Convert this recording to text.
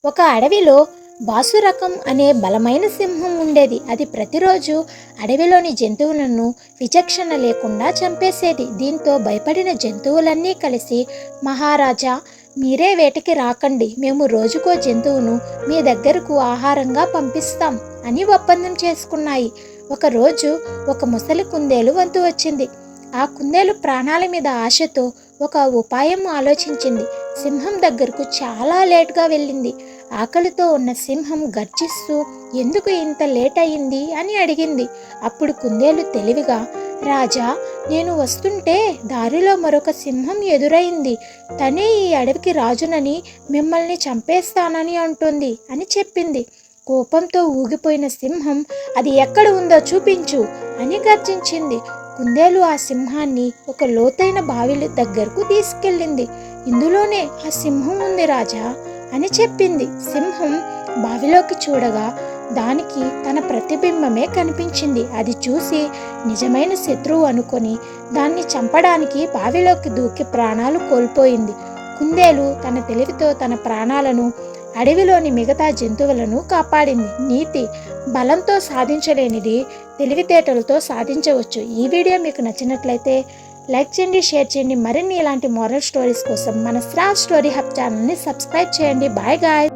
ఒక అడవిలో బాసురకం అనే బలమైన సింహం ఉండేది. అది ప్రతిరోజు అడవిలోని జంతువులను విచక్షణ లేకుండా చంపేసేది. దీంతో భయపడిన జంతువులన్నీ కలిసి, మహారాజా, మీరే వేటకి రాకండి, మేము రోజుకో జంతువును మీ దగ్గరకు ఆహారంగా పంపిస్తాం అని ఒప్పందం చేసుకున్నాయి. ఒకరోజు ఒక ముసలి కుందేలు వంతు వచ్చింది. ఆ కుందేలు ప్రాణాల మీద ఆశతో ఒక ఉపాయం ఆలోచించింది. సింహం దగ్గరకు చాలా లేట్గా వెళ్ళింది. ఆకలితో ఉన్న సింహం గర్జిస్తూ ఎందుకు ఇంత లేట్ అయింది అని అడిగింది. అప్పుడు కుందేలు తెలివిగా, రాజా, నేను వస్తుంటే దారిలో మరొక సింహం ఎదురైంది. తనే ఈ అడవికి రాజునని, మిమ్మల్ని చంపేస్తానని అంటుంది అని చెప్పింది. కోపంతో ఊగిపోయిన సింహం, అది ఎక్కడ ఉందో చూపించు అని గర్జించింది. కుందేలు ఆ సింహాన్ని ఒక లోతైన బావి దగ్గరకు తీసుకెళ్ళింది. ఇందులోనే ఆ సింహం ఉంది రాజా అని చెప్పింది. సింహం బావిలోకి చూడగా దానికి తన ప్రతిబింబమే కనిపించింది. అది చూసి నిజమైన శత్రువు అనుకొని దాన్ని చంపడానికి బావిలోకి దూకి ప్రాణాలు కోల్పోయింది. కుందేలు తన తెలివితో తన ప్రాణాలను, అడవిలోని మిగతా జంతువులను కాపాడింది. నీతి: బలంతో సాధించలేనిది తెలివితేటలతో సాధించవచ్చు. ఈ వీడియో మీకు నచ్చినట్లయితే లైక్ చేయండి, షేర్ చేయండి. మరిన్ని ఇలాంటి మోరల్ స్టోరీస్ కోసం మన స్టార్ స్టోరీ హబ్ ఛానల్ని సబ్స్క్రైబ్ చేయండి. Bye guys.